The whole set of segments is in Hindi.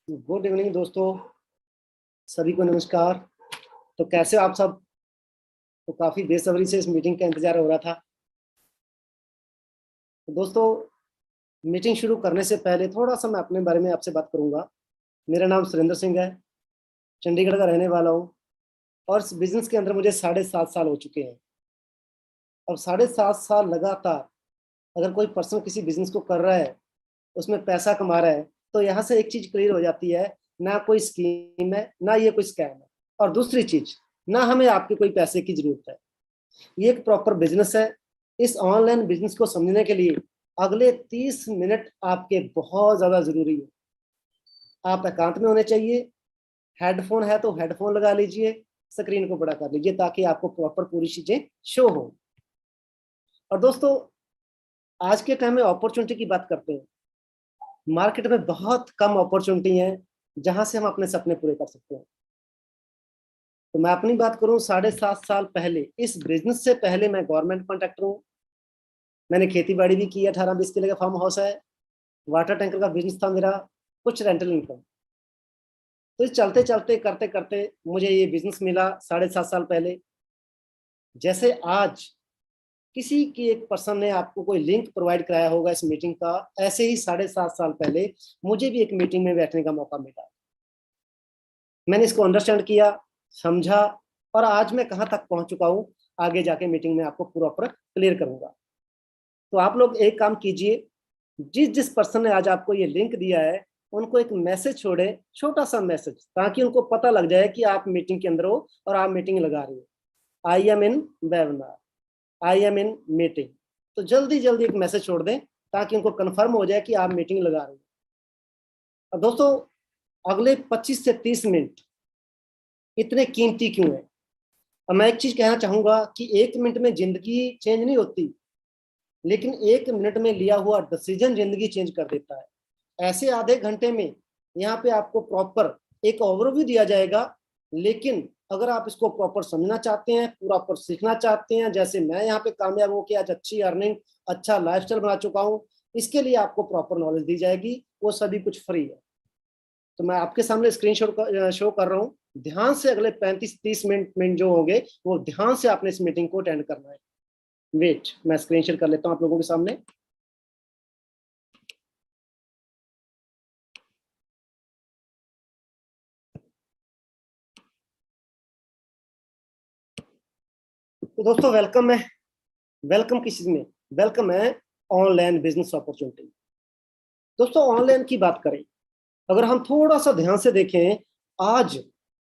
गुड इवनिंग दोस्तों, सभी को नमस्कार। तो कैसे हो आप सब? तो काफ़ी बेसब्री से इस मीटिंग का इंतजार हो रहा था। तो दोस्तों, मीटिंग शुरू करने से पहले थोड़ा सा मैं अपने बारे में आपसे बात करूंगा। मेरा नाम सुरेंद्र सिंह है, चंडीगढ़ का रहने वाला हूँ और इस बिजनेस के अंदर मुझे 7.5 साल हो चुके हैं। अब 7.5 साल लगातार अगर कोई पर्सन किसी बिजनेस को कर रहा है, उसमें पैसा कमा रहा है, तो यहाँ से एक चीज क्लियर हो जाती है, ना कोई स्कीम है, ना ये कोई स्कैम है। और दूसरी चीज, ना हमें आपके कोई पैसे की जरूरत है। ये एक प्रॉपर बिजनेस है। इस ऑनलाइन बिजनेस को समझने के लिए अगले 30 मिनट आपके बहुत ज्यादा जरूरी है। आप एकांत में होने चाहिए। हेडफोन है तो हेडफोन लगा लीजिए, स्क्रीन को बड़ा कर लीजिए ताकि आपको प्रॉपर पूरी चीजें शो हो। और दोस्तों, आज के टाइम में अपॉर्चुनिटी की बात करते हैं। मार्केट में बहुत कम अपॉर्चुनिटी है जहां से हम अपने सपने पूरे कर सकते हैं। तो मैं अपनी बात करूं, 7.5 साल पहले, इस बिजनेस से पहले मैं गवर्नमेंट कॉन्ट्रैक्टर हूँ। मैंने खेती बाड़ी भी की, 18-20 किले का फार्म हाउस है, वाटर टैंकर का बिजनेस था मेरा, कुछ रेंटल इनकम। तो इस चलते चलते करते करते मुझे ये बिजनेस मिला 7.5 साल पहले। जैसे आज किसी की एक पर्सन ने आपको कोई लिंक प्रोवाइड कराया होगा इस मीटिंग का, ऐसे ही 7.5 साल पहले मुझे भी एक मीटिंग में बैठने का मौका मिला। मैंने इसको अंडरस्टैंड किया, समझा, और आज मैं कहाँ तक पहुंच चुका हूँ आगे जाके मीटिंग में आपको प्रॉपर क्लियर करूंगा। तो आप लोग एक काम कीजिए, जिस जिस पर्सन ने आज आपको ये लिंक दिया है उनको एक मैसेज छोड़े, छोटा सा मैसेज, ताकि उनको पता लग जाए कि आप मीटिंग के अंदर हो और आप मीटिंग लगा रही हो। I am in webinar, I am in meeting. तो जल्दी जल्दी एक मैसेज छोड़ दें ताकि उनको कंफर्म हो जाए कि आप मीटिंग लगा रहे हो। और दोस्तों, अगले 25 से 30 मिनट इतने कीमती क्यों है? अब मैं एक चीज कहना चाहूंगा कि 1 मिनट में जिंदगी चेंज नहीं होती, लेकिन 1 मिनट में लिया हुआ डिसीजन जिंदगी चेंज कर देता है। ऐसे आधे घंटे में यहाँ पे आपको प्रॉपर एक ओवरव्यू दिया जाएगा, लेकिन अगर आप इसको प्रॉपर समझना चाहते हैं, प्रॉपर सीखना चाहते हैं, जैसे मैं यहाँ पे कामयाब होकर आज अच्छी अर्निंग, अच्छा लाइफस्टाइल बना चुका हूँ, इसके लिए आपको प्रॉपर नॉलेज दी जाएगी। वो सभी कुछ फ्री है। तो मैं आपके सामने स्क्रीन शो कर रहा हूँ। ध्यान से अगले 35-30 मिनट जो होंगे वो ध्यान से आपने इस मीटिंग को अटेंड करना है। वेट, मैं स्क्रीन शेयर कर लेता हूँ आप लोगों के सामने। तो दोस्तों, वेलकम है। वेलकम किस चीज में? वेलकम है ऑनलाइन बिजनेस अपॉर्चुनिटी। दोस्तों, ऑनलाइन की बात करें, अगर हम थोड़ा सा ध्यान से देखें, आज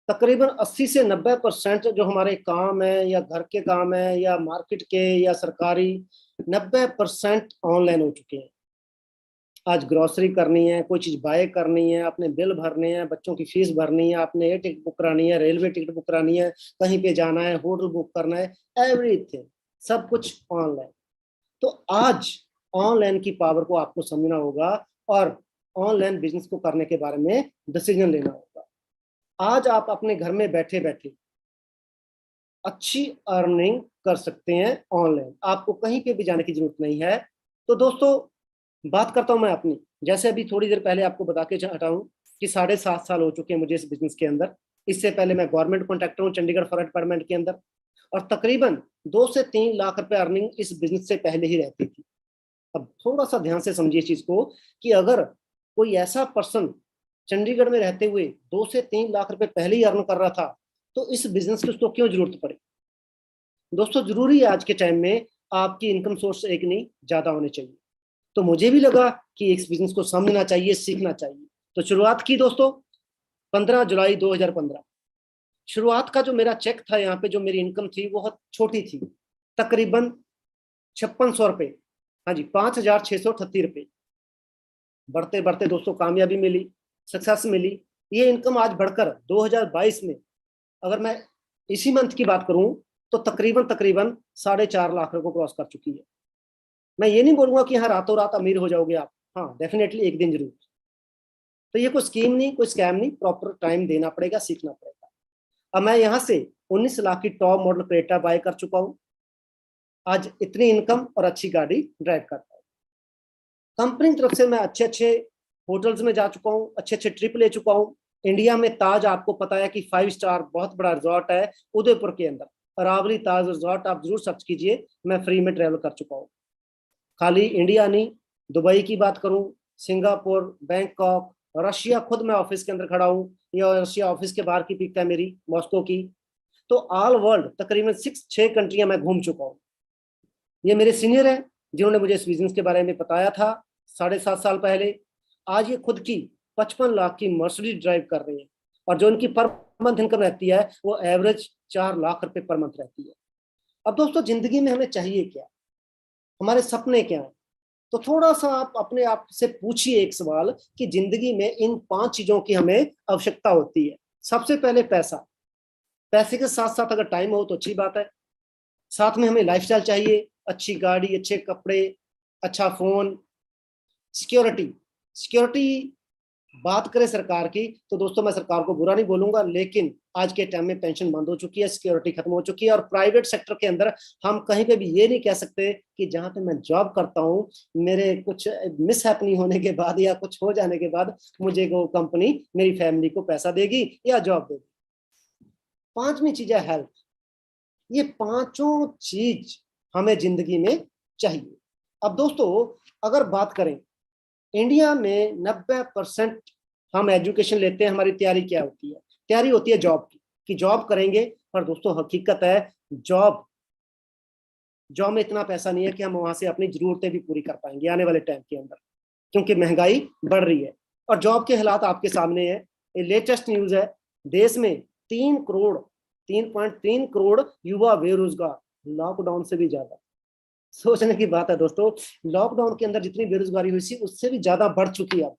तकरीबन 80 से 90% जो हमारे काम है, या घर के काम है, या मार्केट के, या सरकारी, 90% ऑनलाइन हो चुके हैं। आज ग्रोसरी करनी है, कोई चीज बाय करनी है, अपने बिल भरने हैं, बच्चों की फीस भरनी है, आपने एयर टिकट बुक करानी है, रेलवे टिकट बुक करानी है, कहीं पे जाना है, होटल बुक करना है, एवरीथिंग, सब कुछ ऑनलाइन। तो आज ऑनलाइन की पावर को आपको समझना होगा और ऑनलाइन बिजनेस को करने के बारे में डिसीजन लेना होगा। आज आप अपने घर में बैठे बैठे अच्छी अर्निंग कर सकते हैं ऑनलाइन, आपको कहीं पे भी जाने की जरूरत नहीं है। तो दोस्तों, बात करता हूं मैं अपनी। जैसे अभी थोड़ी देर पहले आपको बता के हटा हूं कि 7.5 साल हो चुके हैं मुझे इस बिजनेस के अंदर। इससे पहले मैं गवर्नमेंट कॉन्ट्रैक्टर हूँ चंडीगढ़ फॉरेस्ट डिपार्टमेंट के अंदर, और तकरीबन 2 से 3 लाख रुपए अर्निंग इस बिजनेस से पहले ही रहती थी। अब थोड़ा सा ध्यान से समझिए इस चीज को, कि अगर कोई ऐसा पर्सन चंडीगढ़ में रहते हुए 2 से 3 लाख रुपए पहले ही अर्न कर रहा था, तो इस बिजनेस की उसको क्यों जरूरत पड़े? दोस्तों, जरूरी है आज के टाइम में आपकी इनकम सोर्स एक नहीं, ज्यादा होने चाहिए। तो मुझे भी लगा कि इस बिजनेस को समझना चाहिए, सीखना चाहिए। तो शुरुआत की दोस्तों 15 जुलाई 2015। शुरुआत का जो मेरा चेक था, यहाँ पे जो मेरी इनकम थी वो बहुत छोटी थी, तकरीबन 5600 रुपये। हाँ जी, 5638 रुपये। बढ़ते बढ़ते दोस्तों कामयाबी मिली, सक्सेस मिली। ये इनकम आज बढ़कर 2022 में, अगर मैं इसी मंथ की बात करूं, तो तकरीबन तकरीबन 4.5 लाख रुपए को क्रॉस कर चुकी है। मैं ये नहीं बोलूंगा कि हाँ रातों रात अमीर हो जाओगे आप, हाँ डेफिनेटली एक दिन जरूर। तो ये कोई स्कीम नहीं, कोई स्कैम नहीं, प्रॉपर टाइम देना पड़ेगा, सीखना पड़ेगा। अब मैं यहाँ से 19 लाख की टॉप मॉडल क्रेटा बाय कर चुका हूँ। आज इतनी इनकम और अच्छी गाड़ी ड्राइव करता हूँ। कंपनी की तरफ से मैं अच्छे अच्छे होटल्स में जा चुका हूँ, अच्छे अच्छे ट्रिप ले चुका हूँ। इंडिया में ताज आपको पता है कि 5 स्टार बहुत बड़ा रिजॉर्ट है उदयपुर के अंदर, अरावली ताज रिजॉर्ट, आप जरूर सर्च कीजिए, मैं फ्री में ट्रेवल कर चुका हूँ। खाली इंडिया नहीं, दुबई की बात करूं, सिंगापुर, बैंकॉक, रशिया, खुद मैं ऑफिस के अंदर खड़ा हूँ, या रशिया ऑफिस के बाहर की पिक है मेरी, मॉस्को की। तो ऑल वर्ल्ड तकरीबन 6 कंट्रियां मैं घूम चुका हूँ। ये मेरे सीनियर हैं जिन्होंने मुझे इस बिजनेस के बारे में बताया था 7.5 साल पहले। आज ये खुद की 55 लाख की मर्सिडीज ड्राइव कर रहे हैं, और जो उनकी पर मंथ इनकम रहती है वो एवरेज 4 लाख रुपए पर मंथ रहती है। अब दोस्तों, जिंदगी में हमें चाहिए क्या, हमारे सपने क्या हैं? तो थोड़ा सा आप अपने आप से पूछिए एक सवाल कि जिंदगी में इन 5 चीजों की हमें आवश्यकता होती है। सबसे पहले पैसा, पैसे के साथ साथ अगर टाइम हो तो अच्छी बात है, साथ में हमें लाइफस्टाइल चाहिए, अच्छी गाड़ी, अच्छे कपड़े, अच्छा फोन। सिक्योरिटी, सिक्योरिटी बात करें सरकार की तो दोस्तों मैं सरकार को बुरा नहीं बोलूंगा, लेकिन आज के टाइम में पेंशन बंद हो चुकी है, सिक्योरिटी खत्म हो चुकी है, और प्राइवेट सेक्टर के अंदर हम कहीं पे भी ये नहीं कह सकते कि जहां पे मैं जॉब करता हूं मेरे कुछ मिस हैपनिंग होने के बाद या कुछ हो जाने के बाद मुझे वो कंपनी मेरी फैमिली को पैसा देगी या जॉब देगी। 5वीं चीज है हेल्थ। ये 5 चीज हमें जिंदगी में चाहिए। अब दोस्तों, अगर बात करें, इंडिया में 90% हम एजुकेशन लेते हैं, हमारी तैयारी क्या होती है? तैयारी होती है जॉब की, कि जॉब करेंगे। पर दोस्तों हकीकत है, जॉब जॉब में इतना पैसा नहीं है कि हम वहां से अपनी जरूरतें भी पूरी कर पाएंगे आने वाले टाइम के अंदर, क्योंकि महंगाई बढ़ रही है और जॉब के हालात आपके सामने है। ये लेटेस्ट न्यूज है, देश में 3.3 करोड़ युवा बेरोजगार, लॉकडाउन से भी ज्यादा। सोचने की बात है दोस्तों, लॉकडाउन के अंदर जितनी बेरोजगारी हुई थी उससे भी ज्यादा बढ़ चुकी है अब।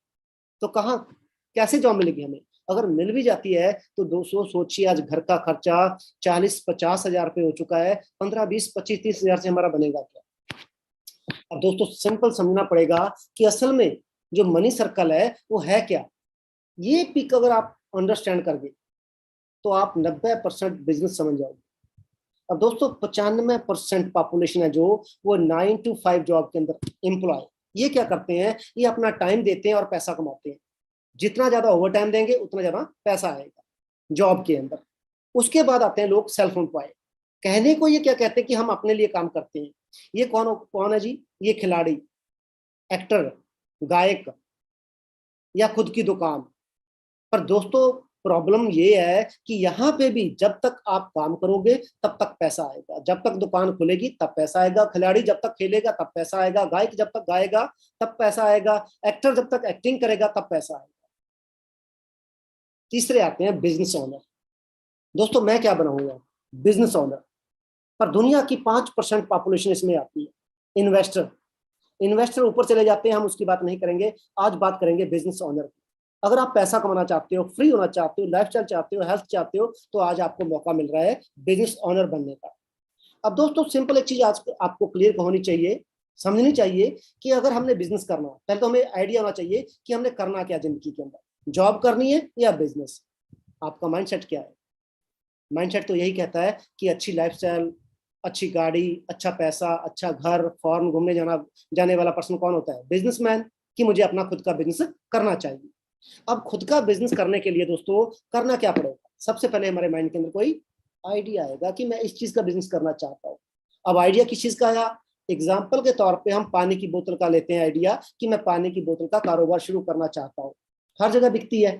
तो कहाँ, कैसे जॉब मिलेगी हमें? अगर मिल भी जाती है तो दोस्तों सोचिए, आज घर का खर्चा 40-50 हजार रुपये हो चुका है, 15-20-25-30 हजार से हमारा बनेगा क्या? अब दोस्तों सिंपल समझना पड़ेगा कि असल में जो मनी सर्कल है वो है क्या। ये पिक अगर आप अंडरस्टैंड कर गए तो आप 90% बिजनेस समझ जाओगे। अब दोस्तों 95% पॉपुलेशन है जो, वो 9 to 5 जॉब के अंदर एम्प्लॉय। ये क्या करते हैं? ये अपना टाइम देते हैं और पैसा कमाते हैं। जितना ज्यादा ओवर टाइम देंगे उतना ज्यादा पैसा आएगा जॉब के अंदर। उसके बाद आते हैं लोग सेल्फ एम्प्लॉय। कहने को ये क्या कहते हैं कि हम अपने लिए काम करते हैं। ये कौन कौन है जी? ये खिलाड़ी, एक्टर, गायक, या खुद की दुकान। पर दोस्तों प्रॉब्लम ये है कि यहाँ पे भी जब तक आप काम करोगे तब तक पैसा आएगा, जब तक दुकान खुलेगी तब पैसा आएगा, खिलाड़ी जब तक खेलेगा तब पैसा आएगा, गायक जब तक गाएगा तब पैसा आएगा, एक्टर जब तक एक्टिंग करेगा तब पैसा आएगा। तीसरे आते हैं बिजनेस ओनर। दोस्तों मैं क्या बनाऊंगा? Business owner. पर दुनिया की 5% पॉपुलेशन इसमें आती है। इन्वेस्टर, इन्वेस्टर ऊपर चले जाते हैं, हम उसकी बात नहीं करेंगे। आज बात करेंगे बिजनेस ओनर की। अगर आप पैसा कमाना चाहते हो, फ्री होना चाहते हो, लाइफस्टाइल चाहते हो, हेल्थ चाहते हो, तो आज आपको मौका मिल रहा है बिजनेस ओनर बनने का। अब दोस्तों सिंपल एक चीज आज आपको क्लियर होनी चाहिए, समझनी चाहिए कि अगर हमने बिजनेस करना है, पहले तो हमें आइडिया होना चाहिए कि हमने करना क्या जिंदगी के अंदर, जॉब करनी है या बिजनेस। आपका माइंडसेट क्या है? माइंडसेट तो यही कहता है कि अच्छी लाइफस्टाइल, अच्छी गाड़ी, अच्छा पैसा, अच्छा घर, फॉरेन घूमने जाना जाने वाला पर्सन कौन होता है? बिजनेसमैन। कि मुझे अपना खुद का बिजनेस करना चाहिए। अब खुद का बिजनेस करने के लिए दोस्तों करना क्या पड़ेगा? सबसे पहले हमारे माइंड के अंदर कोई आइडिया आएगा कि मैं इस चीज का बिजनेस करना चाहता हूँ। अब आइडिया किस चीज का आया? एग्जाम्पल के तौर पे हम पानी की बोतल का लेते हैं आइडिया, कि मैं पानी की बोतल का कारोबार शुरू करना चाहता हूँ। हर जगह बिकती है,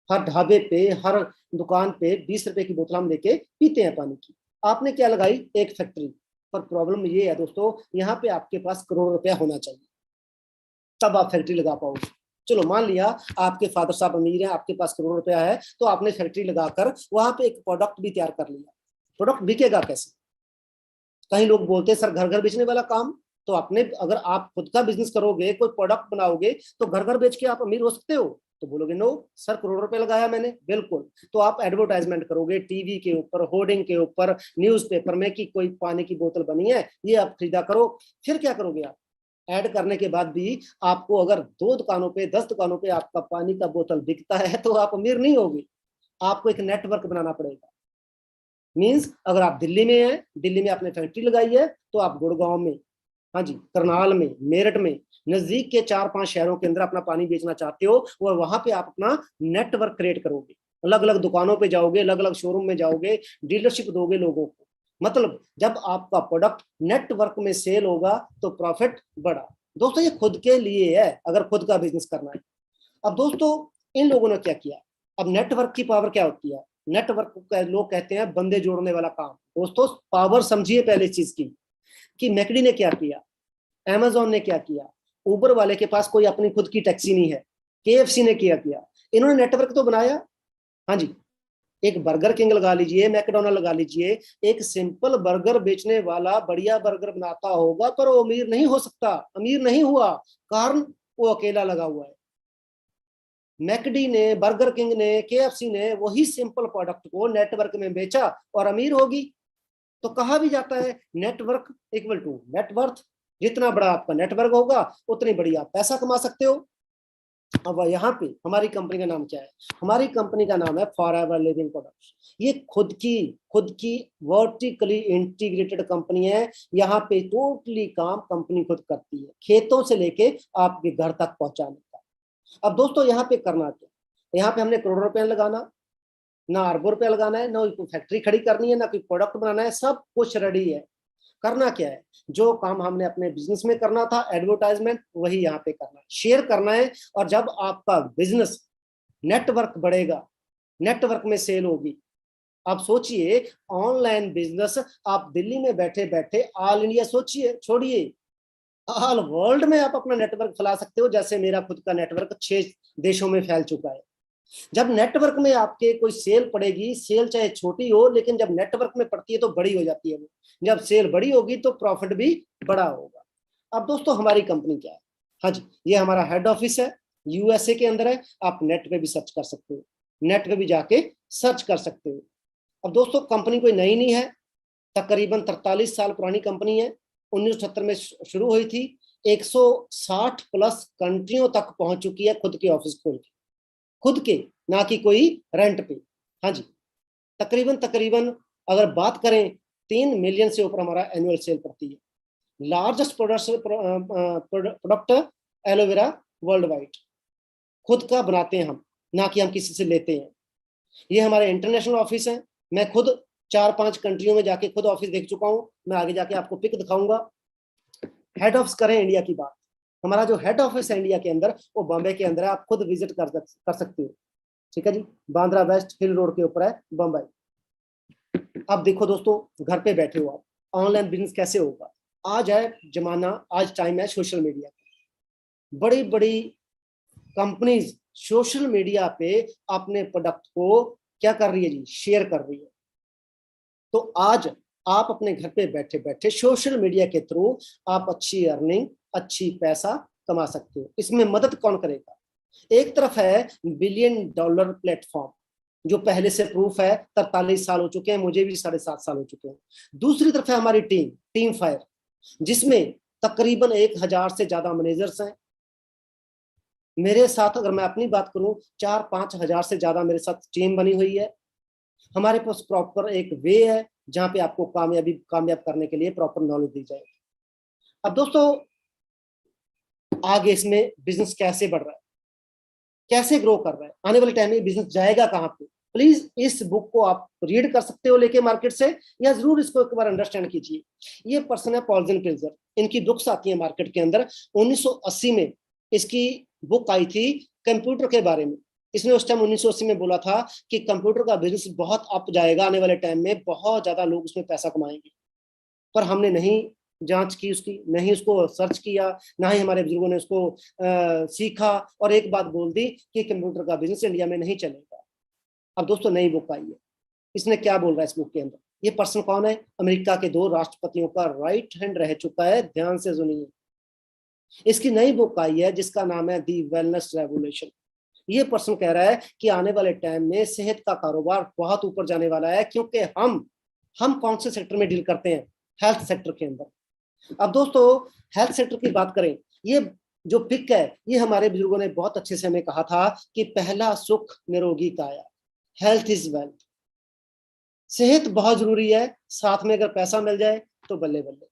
हर ढाबे पे, हर दुकान पे 20 रुपए की बोतल हम लेके पीते हैं पानी की। आपने क्या लगाई? एक फैक्ट्री। पर प्रॉब्लम ये है दोस्तों, यहाँ पे आपके पास करोड़ रुपया होना चाहिए, तब आप फैक्ट्री लगा पाओगे। चलो मान लिया आपके फादर साहब अमीर हैं, आपके पास करोड़ रुपया है, तो आपने फैक्ट्री लगाकर वहां पे एक प्रोडक्ट भी तैयार कर लिया। प्रोडक्ट बिकेगा कैसे? कई लोग बोलते हैं सर घर घर बेचने वाला काम। तो अपने, अगर आप खुद का बिजनेस करोगे, कोई प्रोडक्ट बनाओगे, तो घर घर बेच के आप अमीर हो सकते हो? तो बोलोगे नो सर, करोड़ रुपए लगाया मैंने। बिल्कुल। तो आप एडवर्टाइजमेंट करोगे टीवी के ऊपर, होर्डिंग के ऊपर, न्यूज़पेपर में कि कोई पानी की बोतल बनी है, ये आप खरीदा करो। फिर क्या करोगे आप? ऐड करने के बाद भी आपको अगर 2 दुकानों पे, 10 दुकानों पे आपका पानी का बोतल बिकता है तो आप अमीर नहीं होगे। आपको एक नेटवर्क बनाना पड़ेगा। मींस अगर आप दिल्ली में हैं, दिल्ली में आपने फैक्ट्री लगाई है, तो आप गुड़गांव में, हाँ जी, करनाल में, मेरठ में, नजदीक के 4-5 शहरों के अंदर अपना पानी बेचना चाहते हो और वहां पे आप अपना नेटवर्क क्रिएट करोगे, अलग अलग दुकानों पे जाओगे, अलग अलग शोरूम में जाओगे, डीलरशिप दोगे लोगों को। मतलब जब आपका प्रोडक्ट नेटवर्क में सेल होगा तो प्रॉफिट बढ़ा। दोस्तों ये खुद के लिए है, अगर खुद का बिजनेस करना है। अब दोस्तों इन लोगों ने क्या किया, अब नेटवर्क की पावर क्या होती है, नेटवर्क को लोग कहते हैं बंदे जोड़ने वाला काम। दोस्तों पावर समझिए पहले इस चीज की, कि मैकडी ने क्या किया, अमेजोन ने क्या किया, उबर वाले के पास कोई अपनी खुद की टैक्सी नहीं है, केएफसी ने क्या किया, इन्होंने नेटवर्क तो बनाया। हाँ जी, एक बर्गर किंग लगा लीजिए, मैकडोनल्ड लगा लीजिए, एक सिंपल बर्गर बेचने वाला बढ़िया बर्गर बनाता होगा पर वो अमीर नहीं हो सकता, अमीर नहीं हुआ, कारण वो अकेला लगा हुआ है। मैकडी ने, बर्गर किंग ने, केएफसी ने वही सिंपल प्रोडक्ट को नेटवर्क में बेचा और अमीर होगी। तो कहा भी जाता है नेटवर्क इक्वल टू नेटवर्थ, जितना बड़ा आपका नेटवर्क होगा उतनी बड़ी आप पैसा कमा सकते हो। अब यहाँ पे हमारी कंपनी का नाम क्या है, हमारी कंपनी का नाम है फॉरएवर लिविंग प्रोडक्ट्स। ये खुद की वर्टिकली इंटीग्रेटेड कंपनी है। यहाँ पे टोटली काम कंपनी खुद करती है, खेतों से लेके आपके घर तक पहुंचाने का। अब दोस्तों यहाँ पे करना क्या, यहाँ पे हमने करोड़ों रुपए लगाना, ना अरबों रुपया लगाना है, ना कोई फैक्ट्री खड़ी करनी है, ना कोई प्रोडक्ट बनाना है, सब कुछ रेडी है। करना क्या है, जो काम हमने अपने बिजनेस में करना था एडवर्टाइजमेंट, वही यहाँ पे करना है, शेयर करना है। और जब आपका बिजनेस नेटवर्क बढ़ेगा, नेटवर्क में सेल होगी, आप सोचिए ऑनलाइन बिजनेस, आप दिल्ली में बैठे बैठे ऑल इंडिया सोचिए, छोड़िए ऑल वर्ल्ड में आप अपना नेटवर्क फैला सकते हो। जैसे मेरा खुद का नेटवर्क 6 देशों में फैल चुका है। जब नेटवर्क में आपके कोई सेल पड़ेगी, सेल चाहे छोटी हो लेकिन जब नेटवर्क में पड़ती है तो बड़ी हो जाती है वो, जब सेल बड़ी होगी तो प्रॉफिट भी बड़ा होगा। अब दोस्तों हमारी कंपनी क्या है, हाँ जी, ये हमारा हेड ऑफिस है, यूएसए के अंदर है। आप नेट पे भी सर्च कर सकते हो, नेट पे भी जाके सर्च कर सकते हो। अब दोस्तों कंपनी कोई नई नहीं है, तकरीबन 43 साल पुरानी कंपनी है, 1970 में शुरू हुई थी, 160 प्लस कंट्रियों तक पहुंच चुकी है खुद के ऑफिस खोल के, खुद के, ना कि कोई रेंट पे। हाँ जी, तकरीबन तकरीबन अगर बात करें 3 मिलियन से ऊपर हमारा एनुअल सेल पड़ती है। Largest product aloe vera world wide, खुद का बनाते हैं हम, ना कि हम किसी से लेते हैं। ये हमारे इंटरनेशनल ऑफिस है, मैं खुद 4-5 कंट्रियों में जाके खुद ऑफिस देख चुका हूँ, मैं आगे जाके आपको पिक दिखाऊंगा। हेड ऑफिस करें इंडिया की बात, हमारा जो हेड ऑफिस है इंडिया के अंदर वो बॉम्बे के अंदर है, आप खुद विजिट कर सकते हो। ठीक है जी, बांद्रा वेस्ट हिल रोड के ऊपर है बम्बई। अब देखो दोस्तों, घर पे बैठे हो आप, ऑनलाइन बिजनेस कैसे होगा। आज है जमाना, आज टाइम है सोशल मीडिया का। बड़ी बड़ी कंपनीज सोशल मीडिया पे अपने प्रोडक्ट को क्या कर रही है जी, शेयर कर रही है। तो आज आप अपने घर पे बैठे बैठे सोशल मीडिया के थ्रू आप अच्छी अर्निंग, अच्छी पैसा कमा सकते हो। इसमें मदद कौन करेगा, एक तरफ है $1 बिलियन प्लेटफॉर्म, जो पहले से प्रूफ है, 43 साल हो चुके हैं, मुझे भी 7.5 साल हो चुके हैं। दूसरी तरफ है हमारी टीम फायर, जिसमें तकरीबन 1000 से ज्यादा मैनेजर्स हैं मेरे साथ। अगर मैं अपनी बात करूं, 4-5 हजार से ज्यादा मेरे साथ टीम बनी हुई है। हमारे पास प्रॉपर एक वे है जहां पे आपको कामयाब करने के लिए प्रॉपर नॉलेज दी जाएगी। अब दोस्तों आगे इसमें बिजनेस कैसे बढ़ रहा है, कैसे ग्रो कर रहा है, आने वाले टाइम में बिजनेस जाएगा कहां पे, प्लीज इस बुक को आप रीड कर सकते हो लेके मार्केट से, या जरूर इसको एक बार अंडरस्टैंड कीजिए। ये पर्सन है पॉल्जन पिल्जर, इनकी बुक्स आती है मार्केट के अंदर। 1980 में इसकी बुक आई थी कंप्यूटर के बारे में। इसने उस टाइम 1980 में बोला था कि कंप्यूटर का बिजनेस बहुत अप जाएगा, आने वाले टाइम में बहुत ज्यादा लोग उसमें पैसा कमाएंगे। पर हमने नहीं जांच की उसकी, नहीं उसको सर्च किया, ना ही हमारे बुजुर्गों ने उसको सीखा, और एक बात बोल दी कि कंप्यूटर का बिजनेस इंडिया में नहीं चलेगा। अब दोस्तों नई बुक आई है, इसने क्या बोल रहा है इस बुक के अंदर, ये पर्सन कौन है, अमेरिका के 2 राष्ट्रपतियों का राइट हैंड रह चुका है, ध्यान से सुनिए। इसकी नई बुक आई है जिसका नाम है दी वेलनेस रेवोल्यूशन। ये पर्सन कह रहा है कि आने वाले टाइम में सेहत का कारोबार बहुत ऊपर जाने वाला है, क्योंकि हम कौन से सेक्टर में डील करते हैं, हेल्थ सेक्टर के अंदर। अब दोस्तों हेल्थ सेक्टर की बात करें, ये जो पिक है, ये हमारे बुजुर्गों ने बहुत अच्छे से हमें कहा था कि पहला सुख निरोगी काया, हेल्थ इज वेल्थ। सेहत बहुत जरूरी है, साथ में अगर पैसा मिल जाए तो बल्ले बल्ले।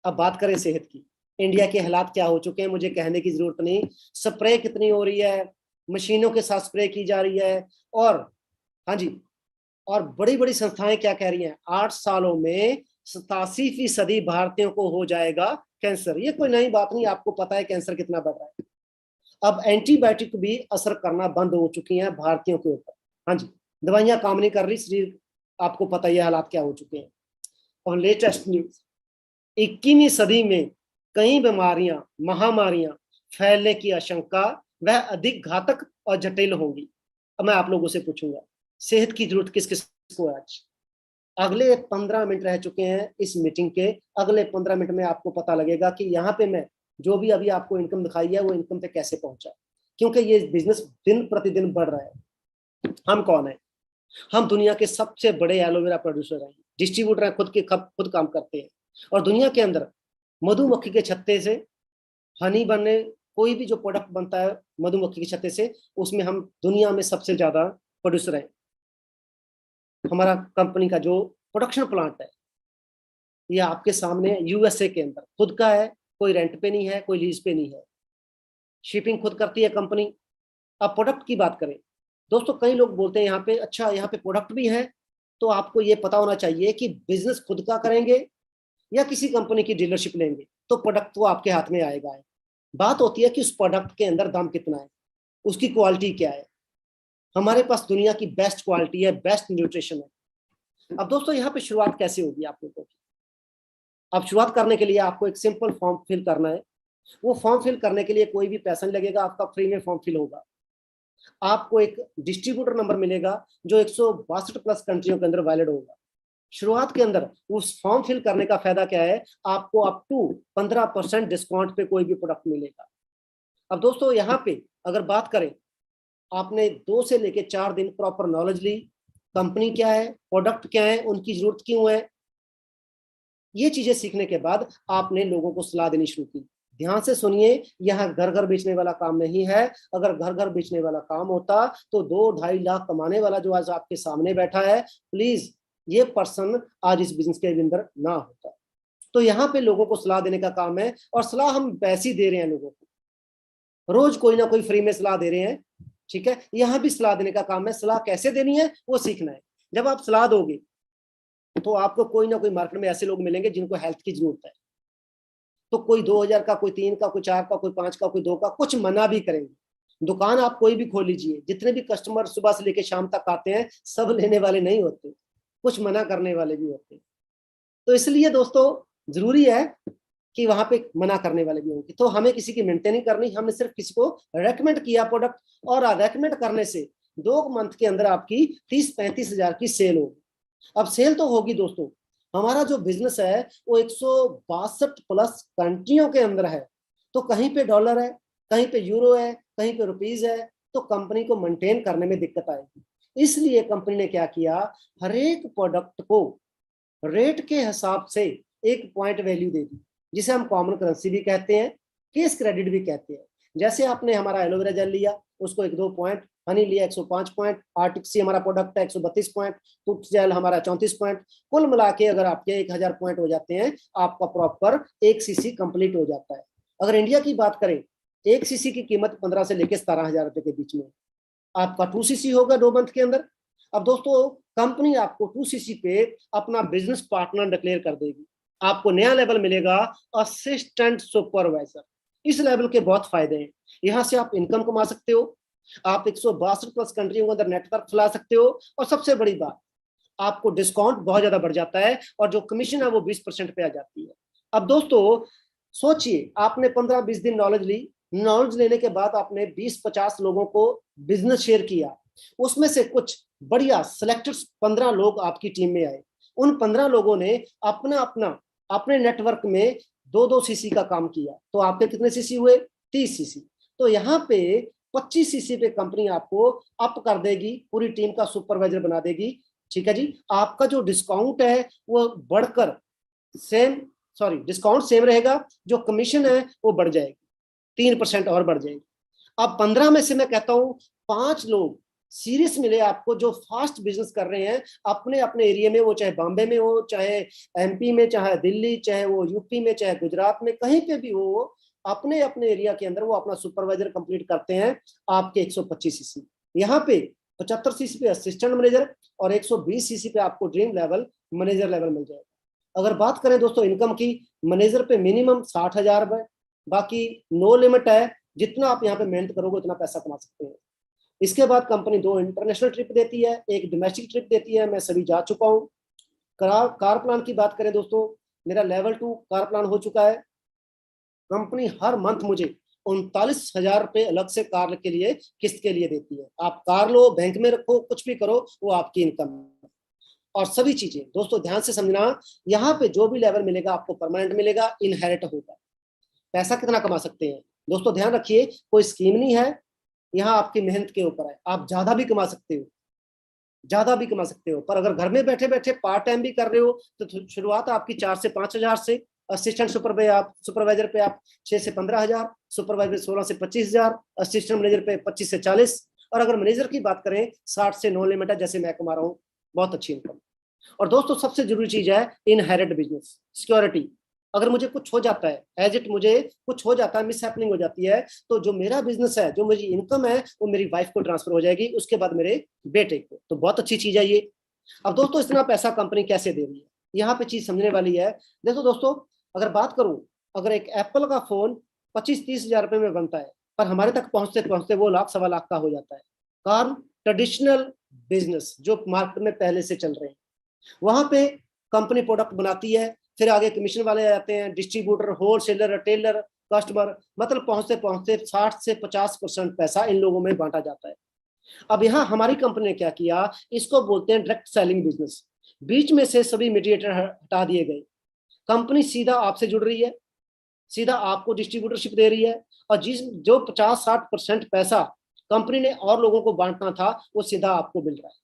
अब बात करें सेहत की, इंडिया के हालात क्या हो चुके हैं मुझे कहने की जरूरत नहीं। स्प्रे कितनी हो रही है, मशीनों के साथ स्प्रे की जा रही है, और हाँ जी, और बड़ी बड़ी संस्थाएं क्या कह रही हैं, 8 सालों में 87% भारतीयों को हो जाएगा कैंसर। ये कोई नई बात नहीं, आपको पता है कैंसर कितना बढ़ रहा है। अब एंटीबायोटिक भी असर करना बंद हो चुकी हैं भारतीयों के ऊपर। हाँ जी, दवाइयां काम नहीं कर रही, शरीर आपको पता ही हालात क्या हो चुके हैं। और लेटेस्ट न्यूज, 21वीं सदी में कई बीमारियां, महामारियां फैलने की आशंका वह अधिक घातक और जटिल होंगी। अब मैं आप लोगों से पूछूंगा, सेहत की जरूरत किस किस को है आज? अगले 15 मिनट रह चुके हैं इस मीटिंग के, अगले 15 मिनट में आपको पता लगेगा कि यहाँ पे मैं जो भी अभी आपको इनकम दिखाई है वो इनकम पे कैसे पहुंचा, क्योंकि ये बिजनेस दिन प्रतिदिन बढ़ रहा है। हम कौन है? हम दुनिया के सबसे बड़े एलोवेरा प्रोड्यूसर हैं, डिस्ट्रीब्यूटर हैं, खुद काम करते हैं। और दुनिया के अंदर मधुमक्खी के छत्ते से हनी बनने, कोई भी जो प्रोडक्ट बनता है मधुमक्खी के छत्ते से, उसमें हम दुनिया में सबसे ज्यादा प्रोड्यूसर हैं। हमारा कंपनी का जो प्रोडक्शन प्लांट है ये आपके सामने यूएसए के अंदर खुद का है, कोई रेंट पे नहीं है, कोई लीज पे नहीं है, शिपिंग खुद करती है कंपनी। अब प्रोडक्ट की बात करें दोस्तों, कई लोग बोलते हैं यहाँ पे अच्छा यहाँ पे प्रोडक्ट भी है, तो आपको ये पता होना चाहिए कि बिजनेस खुद का करेंगे या किसी कंपनी की डीलरशिप लेंगे तो प्रोडक्ट तो आपके हाथ में आएगा है। बात होती है कि उस प्रोडक्ट के अंदर दाम कितना है, उसकी क्वालिटी क्या है। हमारे पास दुनिया की बेस्ट क्वालिटी है, बेस्ट न्यूट्रिशन है। अब दोस्तों यहाँ पे शुरुआत कैसे होगी आप लोगों की? अब शुरुआत करने के लिए आपको एक सिंपल फॉर्म फिल करना है। वो फॉर्म फिल करने के लिए कोई भी पैसा नहीं लगेगा, आपका फ्री में फॉर्म फिल होगा। आपको एक डिस्ट्रीब्यूटर नंबर मिलेगा जो 162 प्लस कंट्रियों के अंदर वैलिड होगा। शुरुआत के अंदर उस फॉर्म फिल करने का फायदा क्या है, आपको अप टू 15% डिस्काउंट पे कोई भी प्रोडक्ट मिलेगा। अब दोस्तों यहाँ पे अगर बात करें, आपने 2 से लेके 4 दिन प्रॉपर नॉलेज ली, कंपनी क्या है, प्रोडक्ट क्या है, उनकी जरूरत क्यों है, ये चीजें सीखने के बाद आपने लोगों को सलाह देनी शुरू की। ध्यान से सुनिए, यहाँ घर घर बेचने वाला काम नहीं है। अगर घर घर बेचने वाला काम होता तो 2-2.5 लाख कमाने वाला जो आज आपके सामने बैठा है, प्लीज ये पर्सन आज इस बिजनेस के अंदर ना होता। तो यहाँ पे लोगों को सलाह देने का काम है, और सलाह हम वैसी दे रहे हैं लोगों को, रोज कोई ना कोई फ्री में सलाह दे रहे हैं। ठीक है, यहाँ भी सलाह देने का काम है, सलाह कैसे देनी है वो सीखना है। जब आप सलाह दोगे तो आपको कोई ना कोई मार्केट में ऐसे लोग मिलेंगे जिनको हेल्थ की जरूरत है, तो कोई 2000 का, कोई 3 का, कोई 4 का, कोई 5 का, कोई 2 का, कुछ मना भी करेंगे। दुकान आप कोई भी खोल लीजिए, जितने भी कस्टमर सुबह से लेकर शाम तक आते हैं सब लेने वाले नहीं होते, कुछ मना करने वाले भी होते हैं। तो इसलिए दोस्तों जरूरी है कि वहां पे मना करने वाले भी होंगे। तो हमें किसी की मिन्नतें नहीं करनी, हमने सिर्फ किसी को रेकमेंड किया प्रोडक्ट, और रेकमेंड करने से 2 मंथ के अंदर आपकी 30-35 हजार की सेल होगी। अब सेल तो होगी दोस्तों, हमारा जो बिजनेस है वो 162 प्लस कंट्रियों के अंदर है, तो कहीं पे डॉलर है, कहीं पे यूरो है, कहीं पे रुपीज है, तो कंपनी को मेंटेन करने में दिक्कत आएगी। इसलिए कंपनी ने क्या किया, हर एक प्रोडक्ट को रेट के हिसाब से एक पॉइंट वैल्यू दे दी, जिसे हम कॉमन करेंसी भी कहते हैं, केस क्रेडिट भी कहते हैं। जैसे आपने हमारा एलोवेरा जेल लिया, उसको 1-2 पॉइंट, हनी लिया 105 पॉइंट, आर्टिक्सी हमारा प्रोडक्ट है 132 पॉइंट, टूथ जेल हमारा 34 पॉइंट, कुल मिला के अगर आपके 1000 पॉइंट हो जाते हैं, आपका प्रॉपर 1 सीसी कंप्लीट हो जाता है। अगर इंडिया की बात करें, 1 सीसी की कीमत 15 से लेकर 17,000 रुपए के बीच में, आपका 2 सीसी होगा 2 मंथ के अंदर। अब दोस्तों कंपनी आपको 2 सीसी पे अपना बिजनेस पार्टनर डिक्लेयर कर देगी, आपको नया लेवल मिलेगा, असिस्टेंट सुपरवाइजर। इस लेवल के बहुत फायदे हैं, यहाँ से आप इनकम कमा सकते हो, आप 162 प्लस कंट्रियों के अंदर नेटवर्क फैला सकते हो, और सबसे बड़ी बात, आपको डिस्काउंट बहुत ज्यादा बढ़ जाता है, और जो कमीशन है वो 20% पे आ जाती है। अब दोस्तों सोचिए, आपने 15-20 दिन नॉलेज ली, नॉलेज लेने के बाद आपने 20-50 लोगों को बिजनेस शेयर किया, उसमें से कुछ बढ़िया सिलेक्टेड 15 लोग आपकी टीम में आए। उन 15 लोगों ने अपना अपना अपने नेटवर्क में 2-2 सीसी का काम किया, तो आपके कितने सीसी हुए, 30 सीसी। तो यहाँ पे 25 सीसी पे कंपनी आपको अप कर देगी, पूरी टीम का सुपरवाइजर बना देगी। ठीक है जी, आपका जो डिस्काउंट है वो बढ़कर डिस्काउंट सेम रहेगा, जो कमीशन है वो बढ़ जाएगी, 3% और बढ़ जाएगी। अब 15 में से मैं कहता हूं 5 लोग सीरियस मिले आपको, जो फास्ट बिजनेस कर रहे हैं अपने अपने एरिया में, वो चाहे बॉम्बे में हो, चाहे एमपी में, चाहे दिल्ली, चाहे वो यूपी में, चाहे गुजरात में, कहीं पे भी हो, अपने अपने एरिया के अंदर वो अपना सुपरवाइजर कंप्लीट करते हैं आपके 125 सीसी। यहाँ पे 75 सीसी पे असिस्टेंट मैनेजर और 120 सीसी पे आपको ड्रीम लेवल मैनेजर लेवल मिल जाएगा। अगर बात करें दोस्तों इनकम की, मैनेजर पे मिनिमम 60,000 है, बाकी नो लिमिट है, जितना आप यहाँ पे मेहनत करोगे उतना पैसा कमा सकते हैं। इसके बाद कंपनी 2 इंटरनेशनल ट्रिप देती है, 1 डोमेस्टिक ट्रिप देती है, मैं सभी जा चुका हूँ। कार प्लान की बात करें दोस्तों, मेरा लेवल 2 कार प्लान हो चुका है। कंपनी हर मंथ मुझे 39,000 रुपए अलग से कार के लिए किस्त के लिए देती है। आप कार लो, बैंक में रखो, कुछ भी करो, वो आपकी इनकम है। और सभी चीजें दोस्तों ध्यान से समझना, यहाँ पे जो भी लेवल मिलेगा आपको परमानेंट मिलेगा, इनहेरिट होगा। पैसा कितना कमा सकते हैं दोस्तों, ध्यान रखिए, कोई स्कीम नहीं है, यहाँ आपकी मेहनत के ऊपर है। आप ज्यादा भी कमा सकते हो, ज्यादा भी कमा सकते हो, पर अगर घर में बैठे बैठे पार्ट टाइम भी कर रहे हो तो शुरुआत आपकी 4 से 5,000 से। असिस्टेंट सुपरवाइजर पे आप 6 से 15,000, सुपरवाइजर 16 से 25,000, असिस्टेंट मैनेजर पे 25 से 40, और अगर मैनेजर की बात करें 60 से नो लिमिट है, जैसे मैं कमा रहा हूँ, बहुत अच्छी इनकम। और दोस्तों सबसे जरूरी चीज है इनहेरिट बिजनेस, सिक्योरिटी। अगर मुझे कुछ हो जाता है, एज इट मुझे कुछ हो जाता है, मिस हैपनिंग हो जाती है, तो जो मेरा बिजनेस है, जो मेरी इनकम है, वो मेरी वाइफ को ट्रांसफर हो जाएगी, उसके बाद मेरे बेटे को। तो बहुत अच्छी चीज है ये। अब दोस्तों इतना पैसा कंपनी कैसे दे रही है, यहाँ पे चीज समझने वाली है। देखो दोस्तों, अगर बात करूं, अगर एक एप्पल का फोन 25-30 हजार रुपए में बनता है, पर हमारे तक पहुंचते पहुंचते वो लाख सवा लाख का हो जाता है। कारण ट्रेडिशनल बिजनेस जो मार्केट में पहले से चल रहे हैं, वहां पे कंपनी प्रोडक्ट बनाती है, फिर आगे कमीशन वाले आ जाते हैं, डिस्ट्रीब्यूटर, होलसेलर, रिटेलर, कस्टमर, मतलब पहुंचते पहुंचते 60 से 50% पैसा इन लोगों में बांटा जाता है। अब यहाँ हमारी कंपनी ने क्या किया, इसको बोलते हैं डायरेक्ट सेलिंग बिजनेस। बीच में से सभी मीडिएटर हटा दिए गए, कंपनी सीधा आपसे जुड़ रही है, सीधा आपको डिस्ट्रीब्यूटरशिप दे रही है, और जो 50-60% पैसा कंपनी ने और लोगों को बांटना था, वो सीधा आपको मिल रहा है।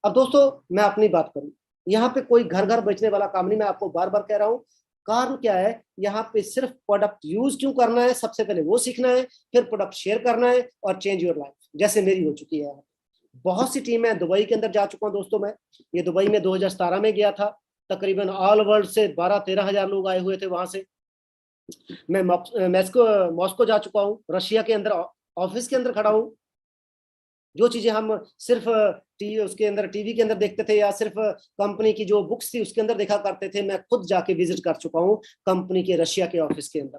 अब दोस्तों मैं अपनी बात करूं, यहाँ पे कोई घर घर बेचने वाला काम नहीं, मैं आपको बार बार कह रहा हूँ। कारण क्या है, यहाँ पे सिर्फ प्रोडक्ट यूज क्यों करना है, सबसे पहले वो सीखना है, फिर प्रोडक्ट शेयर करना है और चेंज योर लाइफ, जैसे मेरी हो चुकी है। बहुत सी टीम है, दुबई के अंदर जा चुका हूँ दोस्तों मैं। ये दुबई में 2017 में गया था, तकरीबन ऑल वर्ल्ड से 12-13 हजार लोग आए हुए थे वहां से। मैं मॉस्को जा चुका हूँ, रशिया के अंदर ऑफिस के अंदर खड़ा हूँ। जो चीजें हम सिर्फ उसके अंदर टीवी के अंदर देखते थे, या सिर्फ कंपनी की जो बुक्स थी उसके अंदर देखा करते थे, मैं खुद जाके विजिट कर चुका हूँ कंपनी के रशिया के ऑफिस के अंदर,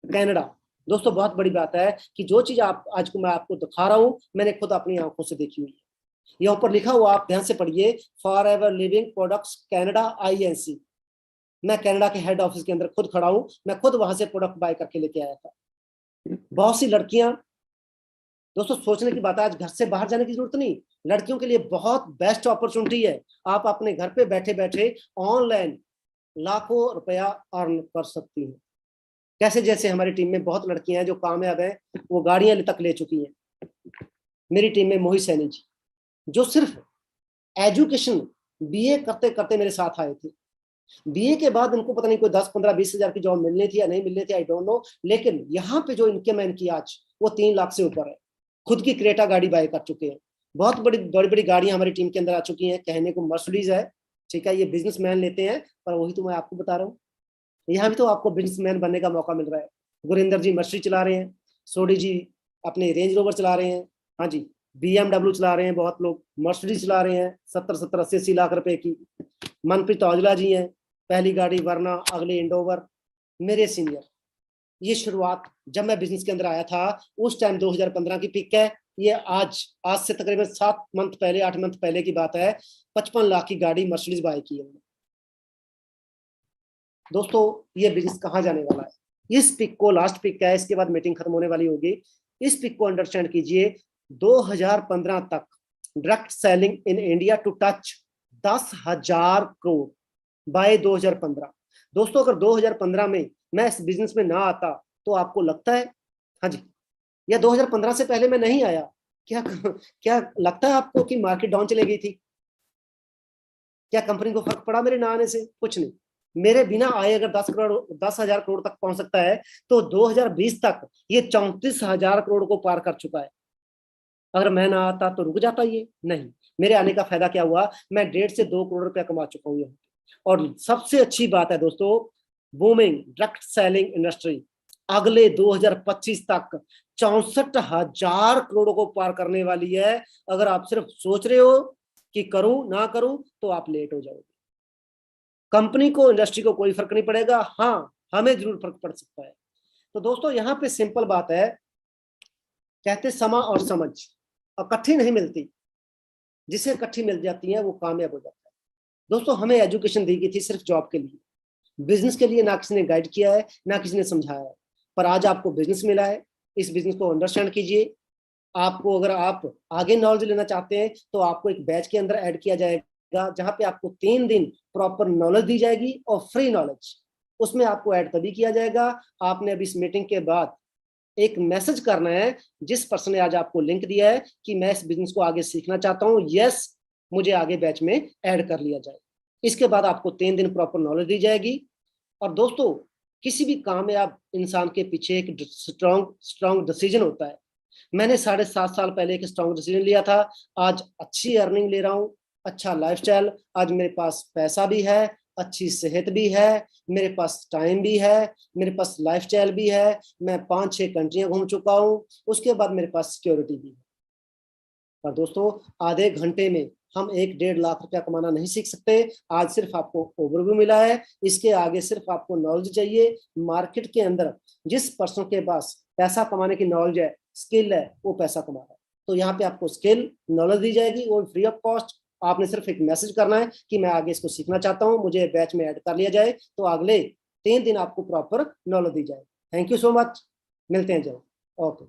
कनाडा। दोस्तों बहुत बड़ी बात है कि जो चीज आप आज को मैं आपको दिखा रहा हूँ, मैंने खुद अपनी आंखों से देखी हुई है। यहाँ ऊपर लिखा हुआ, आप ध्यान से पढ़िए, for ever living products Canada INC। मैं कनाडा के हेड ऑफिस के अंदर खुद खड़ा हूँ, मैं खुद वहां से प्रोडक्ट बाय करके लेके आया था। बहुत सी लड़कियां, दोस्तों सोचने की बात है, आज घर से बाहर जाने की जरूरत नहीं, लड़कियों के लिए बहुत बेस्ट अपॉर्चुनिटी है। आप अपने घर पे बैठे बैठे ऑनलाइन लाखों रुपया अर्न कर सकती हैं। कैसे, जैसे हमारी टीम में बहुत लड़कियां हैं जो कामयाब हैं, वो गाड़ियां तक ले चुकी हैं। मेरी टीम में मोहित सैनी जी, जो सिर्फ एजुकेशन BA करते करते मेरे साथ आए थे। BA के बाद उनको पता नहीं कोई 10-15-20 हजार की जॉब मिलनी थी या नहीं मिलनी थी, आई डोंट नो, लेकिन यहाँ पे जो इनकम है इनकी आज, वो 3 लाख से ऊपर है। खुद की क्रेटा गाड़ी बाय कर चुके हैं, बहुत बड़ी बड़ी बड़ी गाड़ियां हमारी टीम के अंदर आ चुकी हैं। कहने को मर्सिडीज है, ठीक है, ये बिजनेसमैन लेते हैं, पर वही तो मैं आपको बता रहा हूँ, यहाँ भी तो आपको बिजनेसमैन बनने का मौका मिल रहा है। गुरिंदर जी मर्सिडीज चला रहे हैं, सोडी जी अपने रेंज रोवर चला रहे हैं, हाँ जी, BMW चला रहे हैं, बहुत लोग मर्सिडीज चला रहे हैं 70-70-80-80 लाख रुपए की। मनप्रीत औजला जी हैं, पहली गाड़ी वरना, अगली इंडोवर। मेरे सीनियर, ये शुरुआत जब मैं बिजनेस के अंदर आया था उस टाइम 2015 की पिक है ये। आज से तकरीबन 7 मंथ पहले, 8 मंथ पहले की बात है, 55 लाख की गाड़ी मर्सिडीज बाय की है। दोस्तों ये बिजनेस कहाँ जाने वाला है, इस पिक को, लास्ट पिक है, इसके बाद मीटिंग खत्म होने वाली होगी, इस पिक को अंडरस्टैंड कीजिए। 2015 तक direct selling in India to touch 10,000 crore by 2015। दोस्तों अगर 2015 में मैं इस बिजनेस में ना आता, तो आपको लगता है, हाँ जी, या 2015 से पहले मैं नहीं आया, क्या क्या लगता है आपको कि मार्केट डाउन चली गई थी? क्या कंपनी को फर्क पड़ा मेरे ना आने से? कुछ नहीं। मेरे बिना आए अगर 10,000 करोड़ तक पहुंच सकता है, तो 2020 तक ये 34,000 करोड़ को पार कर चुका है। अगर मैं ना आता तो रुक जाता ये? नहीं, मेरे आने का फायदा क्या हुआ, मैं 1.5 से 2 करोड़ रुपया कमा चुका हूँ यहाँ। और सबसे अच्छी बात है दोस्तों, बूमिंग डायरेक्ट सेलिंग इंडस्ट्री अगले 2025 तक 64,000 करोड़ को पार करने वाली है। अगर आप सिर्फ सोच रहे हो कि करूं ना करूं तो आप लेट हो जाओगे। कंपनी को, इंडस्ट्री को कोई फर्क नहीं पड़ेगा, हाँ हमें जरूर फर्क पड़ सकता है। तो दोस्तों यहाँ पे सिंपल बात है, कहते समा और समझ इकट्ठी नहीं मिलती, जिसे इकट्ठी मिल जाती है वो कामयाब हो जाता है। दोस्तों हमें एजुकेशन दी गई थी सिर्फ जॉब के लिए, बिजनेस के लिए ना किसी ने गाइड किया है, ना किसी ने समझाया है। पर आज आपको बिजनेस मिला है, इस बिजनेस को अंडरस्टैंड कीजिए। आपको अगर आप आगे नॉलेज लेना चाहते हैं तो आपको एक बैच के अंदर ऐड किया जाएगा, जहां पे आपको 3 दिन प्रॉपर नॉलेज दी जाएगी और फ्री नॉलेज। उसमें आपको ऐड तभी किया जाएगा, आपने अभी इस मीटिंग के बाद एक मैसेज करना है, जिस पर्सन ने आज आपको लिंक दिया है कि मैं इस बिजनेस को आगे सीखना चाहता हूँ, यस मुझे आगे बैच में ऐड कर लिया जाए। इसके बाद आपको 3 दिन प्रॉपर नॉलेज दी जाएगी। और दोस्तों किसी भी कामयाब इंसान के पीछे एक स्ट्रॉन्ग डिसीजन होता है। मैंने 7.5 साल पहले एक स्ट्रॉन्ग डिसीजन लिया था, आज अच्छी अर्निंग ले रहा हूँ, अच्छा लाइफस्टाइल, आज मेरे पास पैसा भी है, अच्छी सेहत भी है, मेरे पास टाइम भी है, मेरे पास लाइफस्टाइल भी है, मैं 5-6 कंट्रियां घूम चुका हूँ, उसके बाद मेरे पास सिक्योरिटी भी है। पर दोस्तों आधे घंटे में हम 1-1.5 लाख रुपया कमाना नहीं सीख सकते। आज सिर्फ आपको ओवरव्यू मिला है, इसके आगे सिर्फ आपको नॉलेज चाहिए। मार्केट के अंदर जिस पर्सन के पास पैसा कमाने की नॉलेज है, स्किल है, वो पैसा कमा रहा है। तो यहाँ पे आपको स्किल नॉलेज दी जाएगी, वो फ्री ऑफ कॉस्ट। आपने सिर्फ एक मैसेज करना है कि मैं आगे इसको सीखना चाहता हूँ, मुझे बैच में ऐड कर लिया जाए, तो अगले 3 दिन आपको प्रॉपर नॉलेज दी जाए। थैंक यू सो मच, मिलते हैं जल्द। ओके।